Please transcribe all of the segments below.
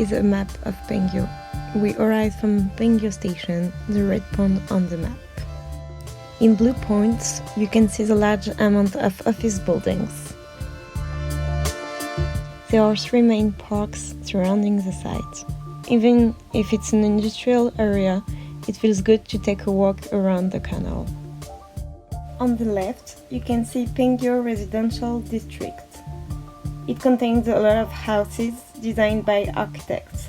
is a map of Pangyo. We arrive from Pangyo station, the red point on the map. In blue points, you can see the large amount of office buildings. There are 3 main parks surrounding the site. Even if it's an industrial area, it feels good to take a walk around the canal. On the left, you can see Pangyo Residential District. It contains a lot of houses designed by architects,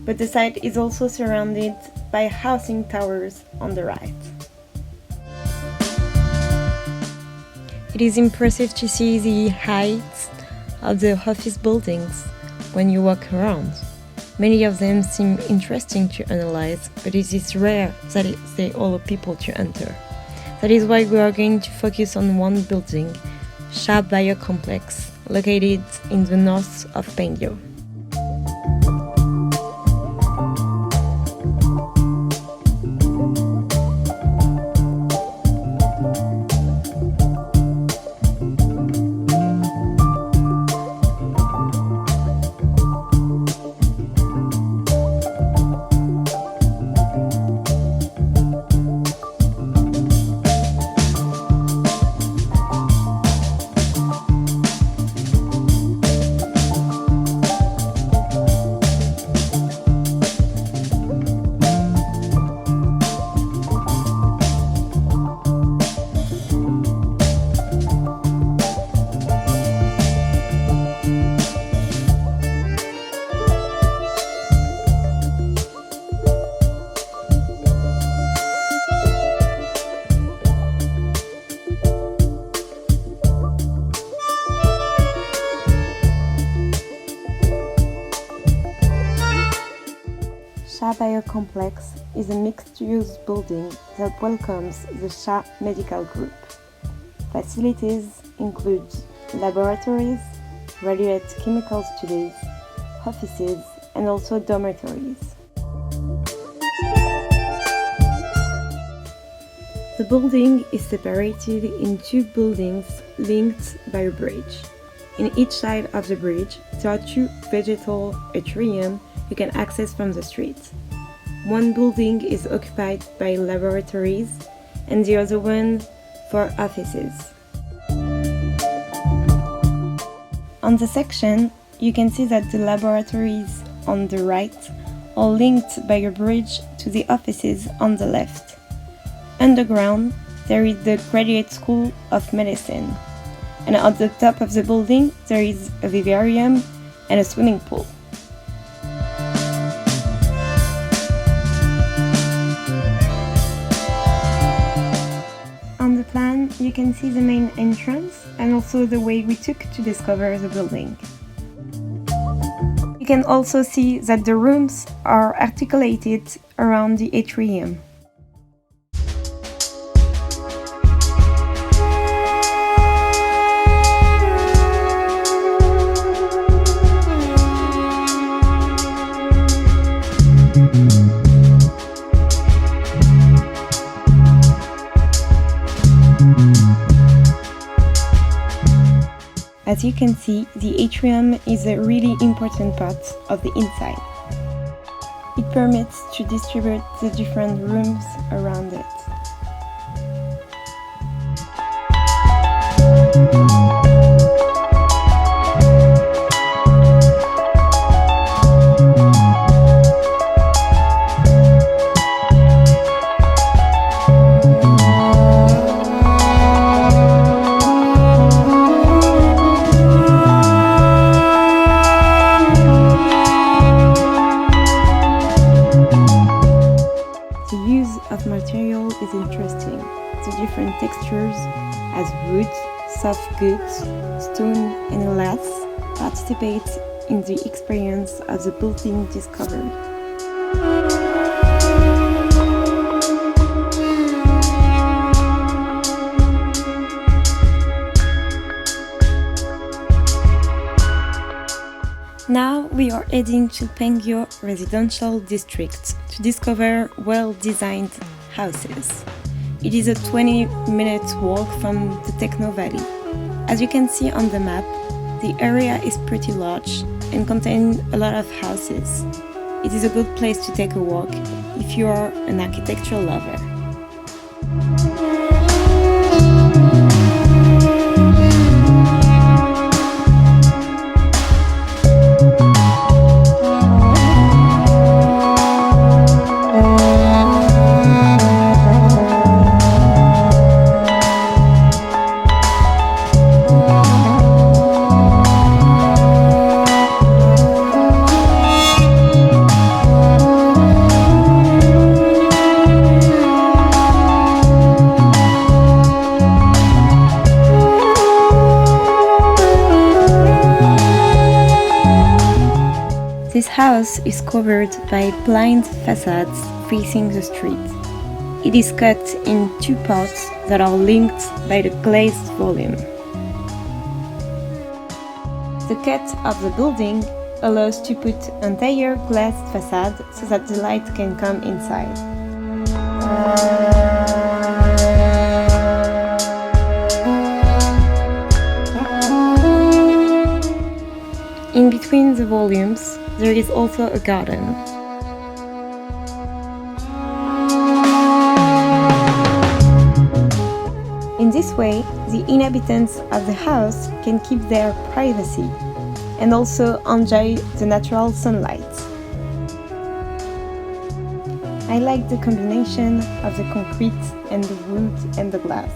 but the site is also surrounded by housing towers on the right. It is impressive to see the height of the office buildings when you walk around. Many of them seem interesting to analyze, but it is rare that they allow people to enter. That is why we are going to focus on one building, Skku Biocomplex, located in the north of Pangyo. Skku Biocomplex is a mixed-use building that welcomes the Skku Medical Group. Facilities include laboratories, radioactive chemical studies, offices, and also dormitories. The building is separated in 2 buildings linked by a bridge. In each side of the bridge, there are 2 vegetal atriums you can access from the street. One building is occupied by laboratories and the other one for offices. On the section, you can see that the laboratories on the right are linked by a bridge to the offices on the left. Underground, there is the Graduate School of Medicine, and at the top of the building there is a vivarium and a swimming pool. On the plan, you can see the main entrance and also the way we took to discover the building. You can also see that the rooms are articulated around the atrium. As you can see, the atrium is a really important part of the inside. It permits to distribute the different rooms around it. Material is interesting. The different textures as wood, soft goods, stone and glass participate in the experience of the building discovered. Now we are heading to Pangyo Residential District to discover well-designed houses. It is a 20-minute walk from the Techno Valley. As you can see on the map, the area is pretty large and contains a lot of houses. It is a good place to take a walk if you are an architectural lover. This house is covered by blind facades facing the street. It is cut in two parts that are linked by the glazed volume. The cut of the building allows to put entire glazed facade so that the light can come inside. In between the volumes, there is also a garden. In this way, the inhabitants of the house can keep their privacy and also enjoy the natural sunlight. I like the combination of the concrete and the wood and the glass.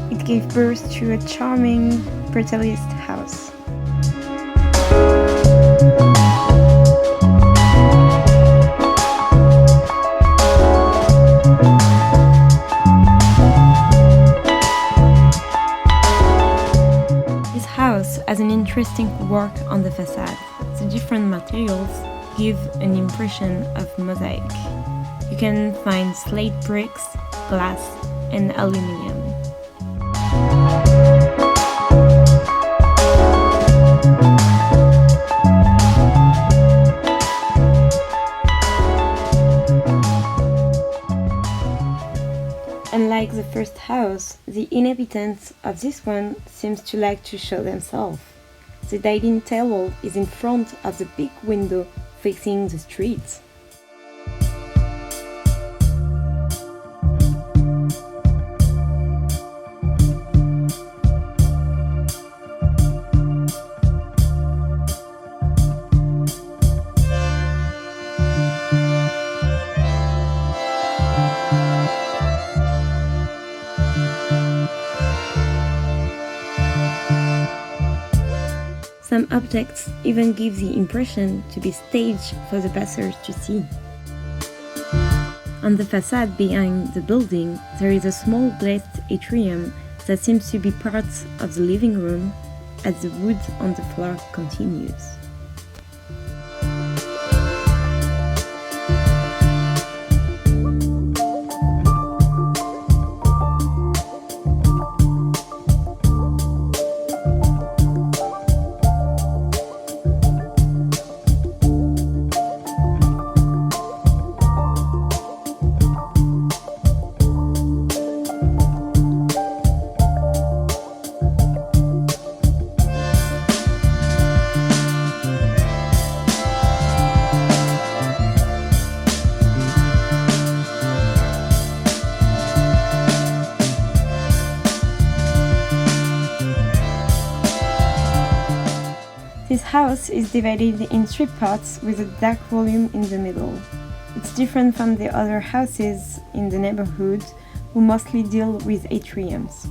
It gave birth to a charming brutalist house. Has an interesting work on the facade. The different materials give an impression of mosaic. You can find slate bricks, glass, and aluminium. Unlike the first house, the inhabitants of this one seems to like to show themselves. The dining table is in front of the big window facing the street. Some objects even give the impression to be staged for the passers to see. On the facade behind the building, there is a small glazed atrium that seems to be part of the living room as the wood on the floor continues. This house is divided in three parts with a dark volume in the middle. It's different from the other houses in the neighborhood who mostly deal with atriums.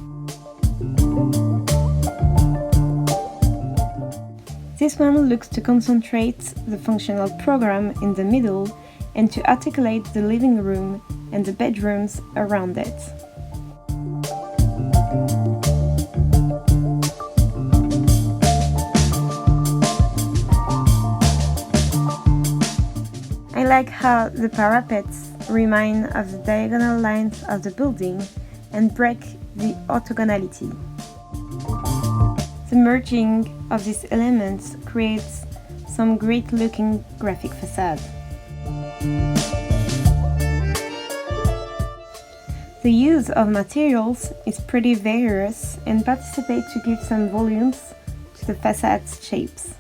This one looks to concentrate the functional program in the middle and to articulate the living room and the bedrooms around it. I like how the parapets remind of the diagonal lines of the building and break the orthogonality. The merging of these elements creates some great-looking graphic facade. The use of materials is pretty various and participates to give some volumes to the facade's shapes.